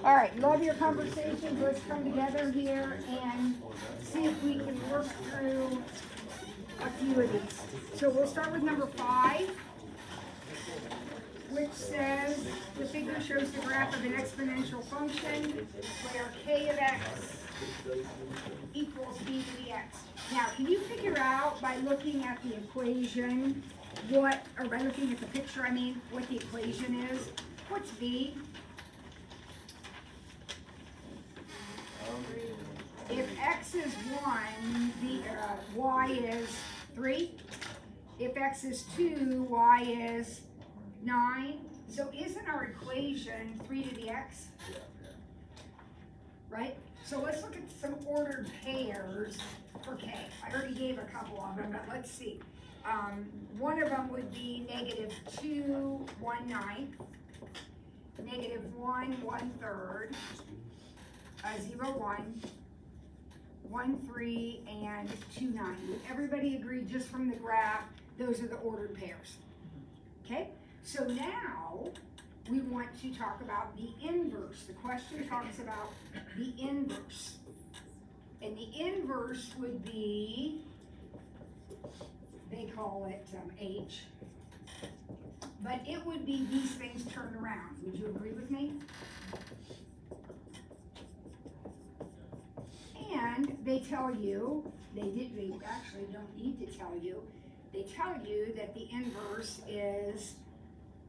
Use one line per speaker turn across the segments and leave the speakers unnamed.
All right, love your conversations. Let's come together here and see if we can work through a few of these. So we'll start with number 5, which says the figure shows the graph of an exponential function where k of x equals b to the x. Now, can you figure out by looking at the equation or by looking at the picture, what the equation is? What's b? If x is 1, y is 3. If x is 2, y is 9. So isn't our equation 3 to the x? Right? So let's look at some ordered pairs for k. I already gave a couple of them, but let's see. One of them would be -2, 1/9, -1, 1/3, 0, 1, 1, 3, and 2, 9. Would everybody agree just from the graph, those are the ordered pairs? Okay, so now we want to talk about the inverse. The question talks about the inverse. And the inverse would be, they call it H, but it would be these things turned around. Would you agree with me? And they tell you, they actually don't need to tell you, they tell you that the inverse is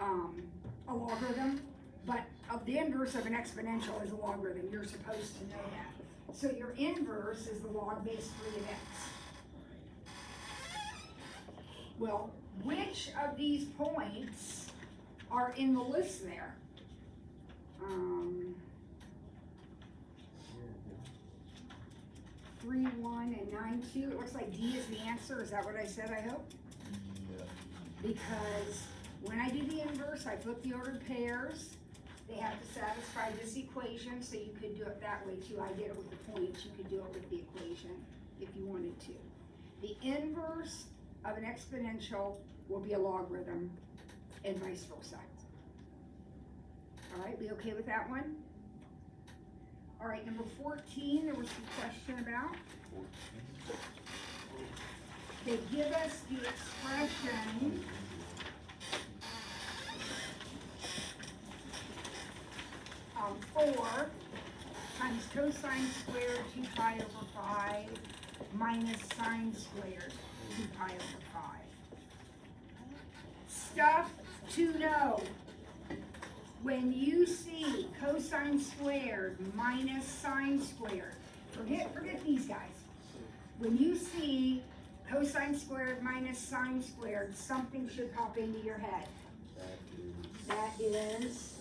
a logarithm, but the inverse of an exponential is a logarithm. You're supposed to know that. So your inverse is the log base 3 of x. Well, which of these points are in the list there? 3, 1, and 9, 2. It looks like D is the answer. Is that what I said, I hope?
Yeah.
Because when I do the inverse, I flip the ordered pairs. They have to satisfy this equation, so you could do it that way too. I did it with the points. You could do it with the equation if you wanted to. The inverse of an exponential will be a logarithm and vice versa. All right, we okay with that one? All right, number 14, there was some question about. They give us the expression of 4 times cosine squared 2 pi over 5 minus sine squared 2 pi over 5. Stuff to know. When you see cosine squared minus sine squared, forget these guys. When you see cosine squared minus sine squared, something should pop into your head. That is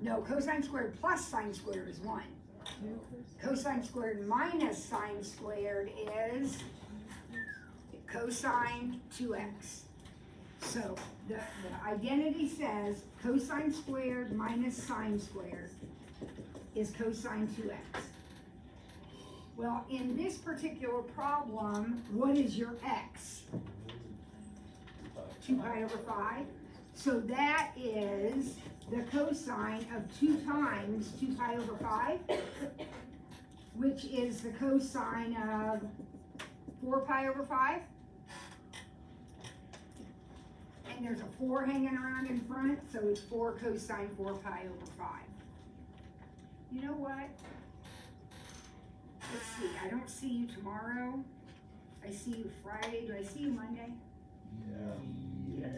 no, cosine squared plus sine squared is 1. Cosine squared minus sine squared is cosine 2x. So the identity says cosine squared minus sine squared is cosine 2x. Well, in this particular problem, what is your x? 2 pi over 5. So that is the cosine of 2 times 2 pi over 5, which is the cosine of 4 pi over 5. And there's a 4 hanging around in front, so it's 4 cosine 4 pi over 5. You know what? Let's see, I don't see you tomorrow. I see you Friday. Do I see you Monday?
Yeah.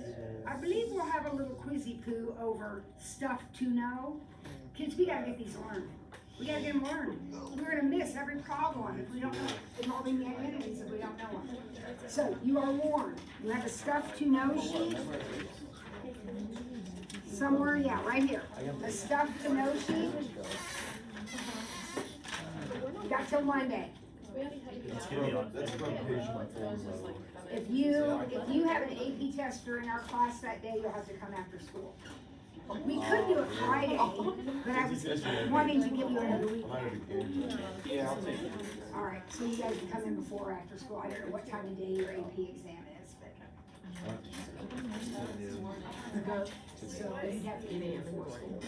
I believe we'll have a little quizzy poo over stuff to know. Kids, we gotta get these learned. We gotta get them learned. We're gonna miss every problem if we don't know involving the identities if we don't know them. So you are warned. You have a stuff to know sheet. Somewhere, yeah, right here. A stuff to know sheet. You got till Monday.
That's from page 1.
If you have an AP test during our class that day, you'll have to come after school. We could do it Friday, but I was wanting to give you another week.
Yeah, I'll take it.
All right, so you guys can come in before or after school. I don't know what time of day your AP exam is, but go, so you'd have to be before school.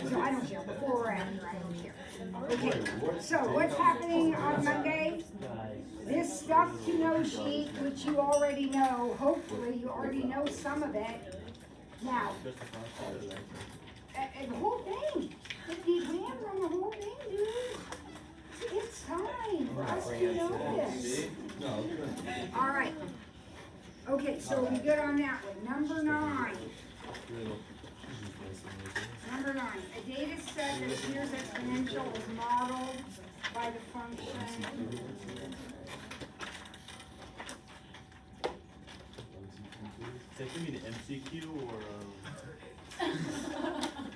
So I don't care, before or after, I don't care. Okay, so what's happening on Monday? This stuff to know sheet, which you already know, hopefully you already know some of it. Now, the whole thing, the exams on the whole thing, dude. It's time for us to know this. All right. Okay, so we good on that one. Number 9. Number 9. A data set that appears exponential is modeled by the function.
Is that gonna be an MCQ or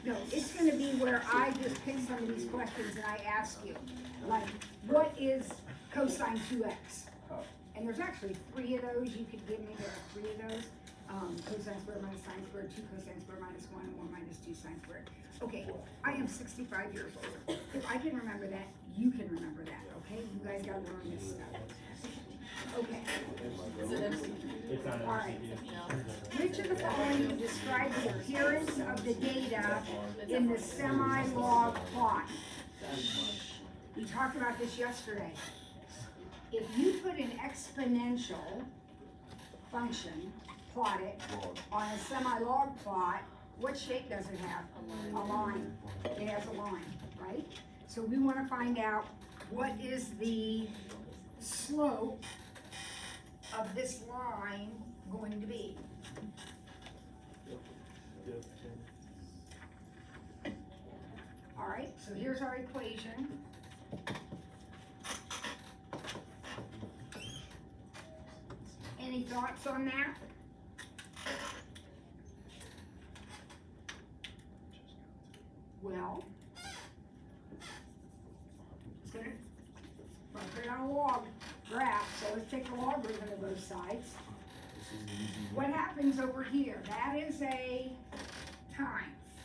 No, it's gonna be where I just pick some of these questions and I ask you, like, what is cosine 2x? And there's actually 3 of those you could give me. There are 3 of those. Cosine squared minus sine squared, 2 cosine squared minus 1, and 1 minus 2 sine squared. Okay, I am 65 years old. If I can remember that, you can remember that, okay? You guys gotta learn this stuff. Okay.
it's not an
All right.
MCQ?
Which of the following describe the appearance of the data in the semi-log plot? We talked about this yesterday. If you put an exponential function, plot it, on a semi-log plot, what shape does it have? A line. It has a line, right? So we want to find out what is the slope of this line going to be. All right, so here's our equation. Any thoughts on that? Well, it's gonna put it on a log graph, so let's take the logarithm of both sides. What happens over here? That is a times.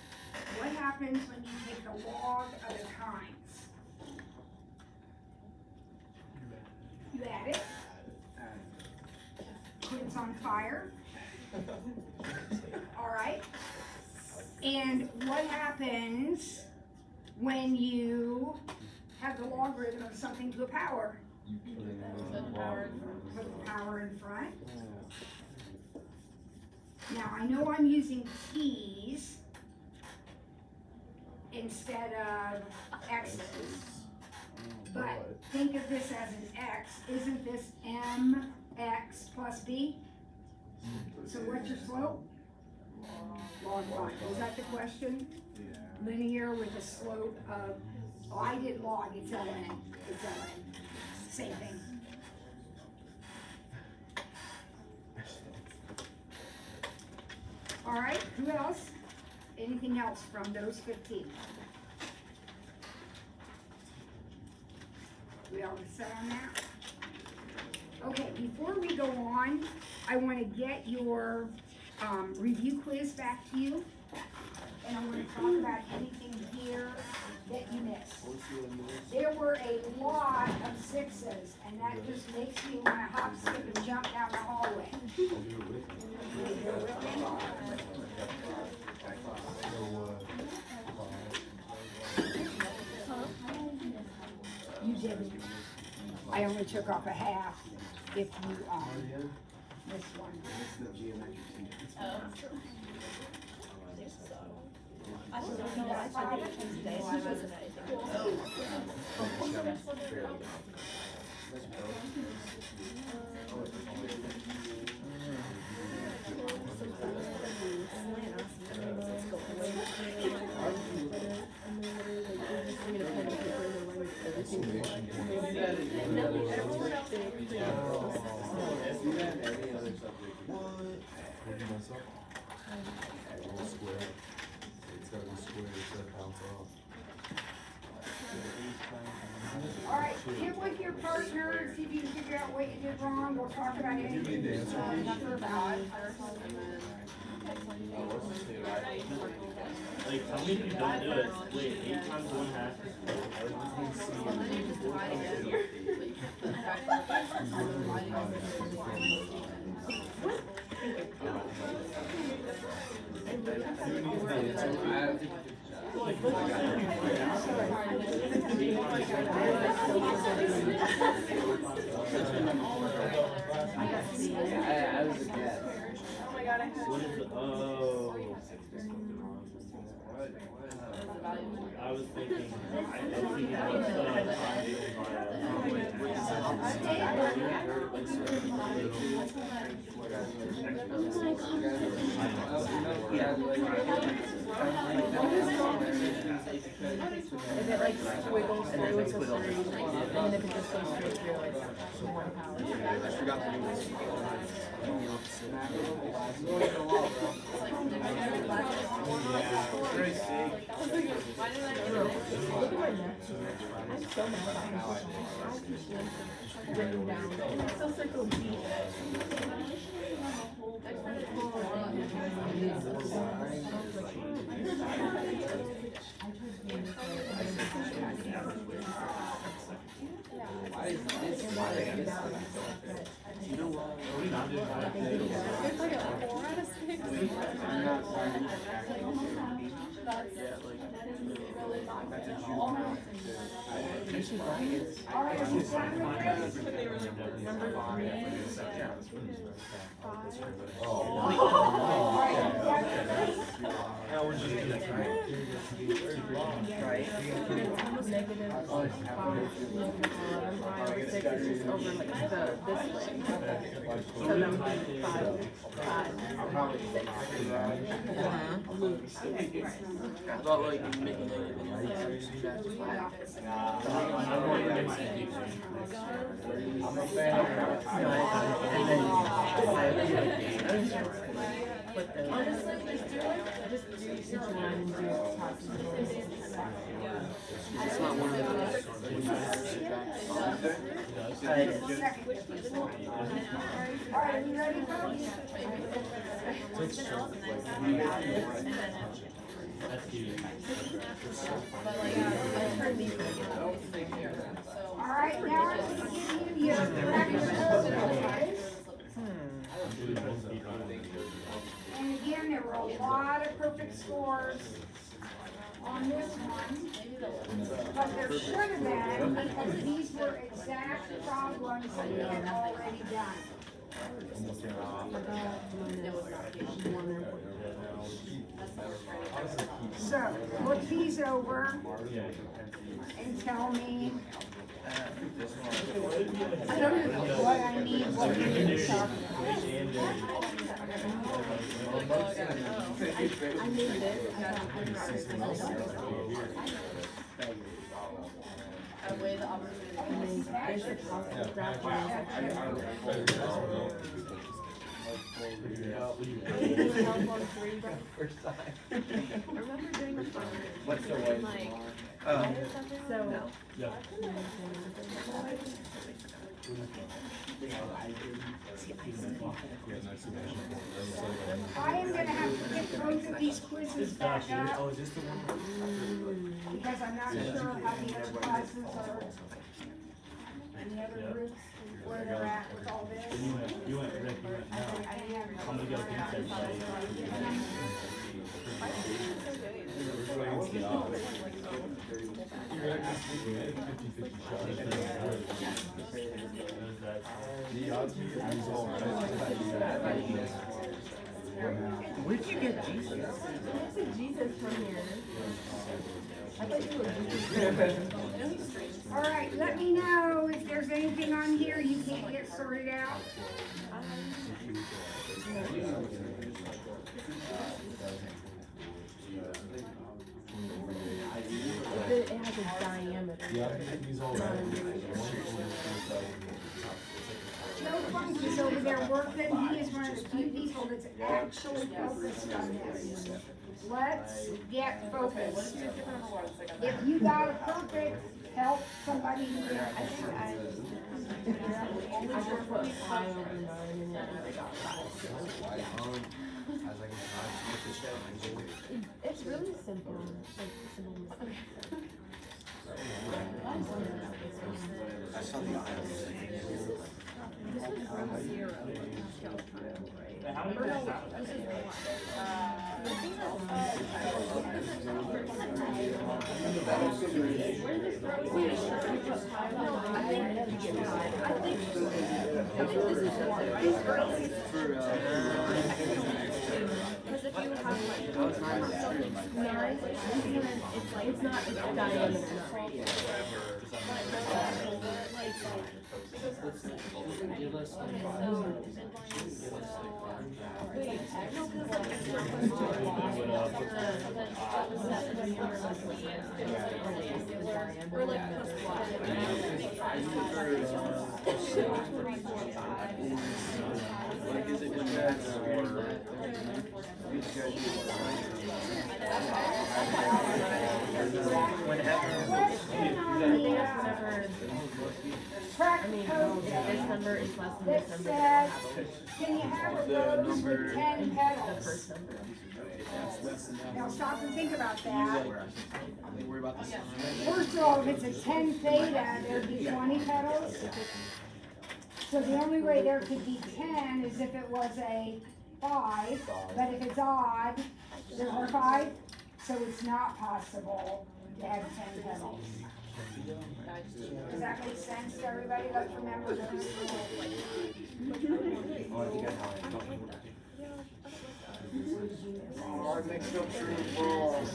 What happens when you take the log of the times? You add it. It's on fire. All right. And what happens when you have the logarithm of something to a power? Put the power in front. Now I know I'm using t's instead of x's, but think of this as an x. Isn't this mx plus b? So what's your slope? Log 5. Was that the question? Linear with a slope of, oh, I did log, it's ln. It's ln. Same thing. All right, who else? Anything else from those 15? We all set on that? Okay, before we go on, I want to get your review quiz back to you. And I want to talk about anything here that you missed. There were a lot of 6s, and that just makes me want to hop, skip, and jump down the hallway. You didn't. I only took off a half if you missed one.
I don't know, I tried it today, so I wasn't
All right, get with your partner, see if you can figure out what you did wrong. We'll talk about anything. Number about.
Like, how many people don't do it? Wait, 8 times 1/2.
I was a guess.
What is the, oh. I was thinking, what's the
If it like squiggles through, it's a three, and then if it just goes straight through, it's one power.
I forgot to do this.
Look at my neck. I'm so mad about myself. I keep written down. It's still circle B.
You know what?
It's like a 4 out of 6.
I'm not sorry. Yeah, like, that's a juvenile. You should buy it.
All right, are you done with
Now we're just gonna
Right?
Negative 5, 11, 5 or 6 is just over like this way. So that would be 5, 6.
I thought like making I'm a fan of
Just do each one and do possible.
It's not one of those.
All right, you ready, folks? All right, now I'm going to give you your correct exercise. And again, there were a lot of perfect scores on this one. But there should have been, because these were exact problems that we had already done. So, look these over and tell me what I need, what you need to talk about.
I made this. Away the opportunity. There's a positive graph line.
First time.
I remember doing a fun.
What's the way?
Like,
Oh.
so.
Yeah.
I am gonna have to get both of these quizzes back up, because I'm not sure how the other classes are, and the other groups, where they're at with all this.
You went, Rick, you went, no. I'm gonna go inside.
Where'd you get Jesus?
There's a Jesus from here. I thought you were Jesus.
All right, let me know if there's anything on here you can't get sorted out.
It has a diameter.
Joe Funk is over there working, he is one of the few people that's actually focused on this. Let's get focused. If you got a perfect, help somebody who did.
I just put high over 9 and then I got 5. It's really simple. Like simple mistake.
I saw the
This was from 0.
How many
Or no,
percent?
this is one. Where this road is, no, I think this is one, right? Because if you have like something 9, it's like, it's not, it's diameter, not radius. Or like this number is less than
That
this number.
says, can you have a rose with 10
The
petals?
first number.
Now stop and think about that.
Worry about the sign.
First of all, if it's a 10 theta, there'd be 20 petals. So the only way there could be 10 is if it was a 5, but if it's odd, there are 5, so it's not possible to have 10 petals. Does that make sense to everybody? Let's remember those
Alright, next up, true and false.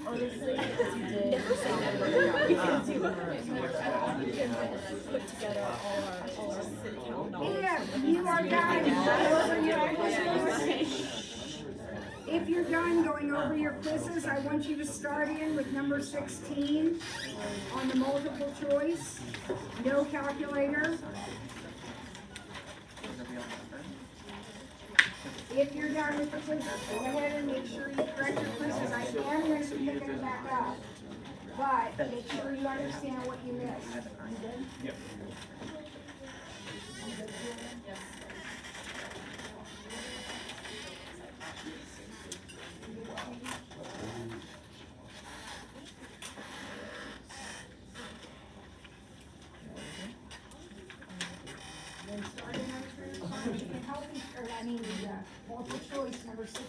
Honestly, if put together all our city council.
If you are done going over your quizzes, if you're done going over your quizzes, I want you to start in with number 16 on the multiple choice. No calculator. If you're done with the quizzes, go ahead and make sure you correct your quizzes. I am going to be picking them back up, but make sure you understand what you missed. You good?
Yep.
Then starting on you can help each, or I mean, the multiple choice, number 16,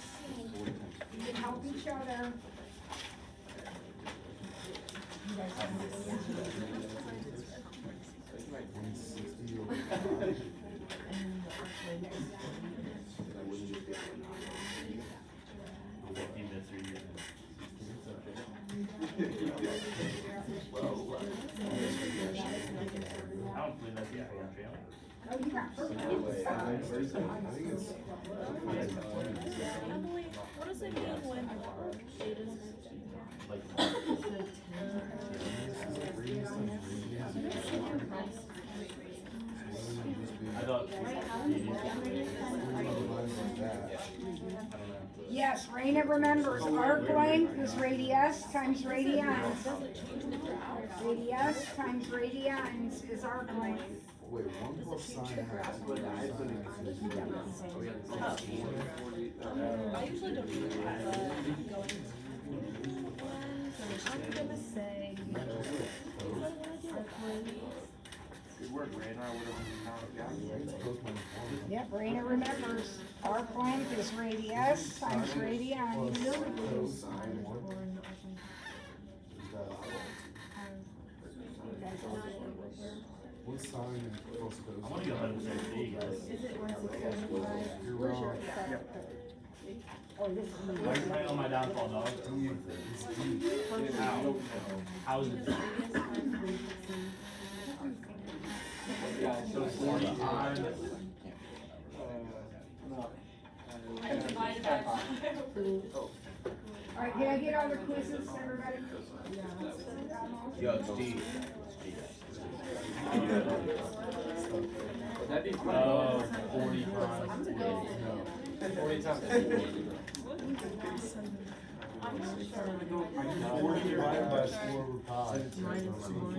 you can help each other. You guys have
I don't believe that's the actual trailer.
Oh, you got perfect.
Emily, what does it mean when Aiden's?
I thought.
Yes, Raina remembers, arc length is radius times radians. Radius times radians is arc length.
Wait, 1 plus sine has.
I usually don't do that, but going. I'm gonna say.
Good work, Raina. I would've counted.
Yep, Raina remembers, arc length is radius times radians.
Sine 1. What's sine and cos?
I want to go 170, guys.
Is it 165?
You're wrong.
Oh, this is
Why are you playing on my downfall, dog? How? How is it? So 40 times.
All right, did I get all the quizzes, everybody?
Yo, it's D.
That'd be fun.
Oh, 40 times.
40 times.
40 divided by square root of pi.
Minus 1.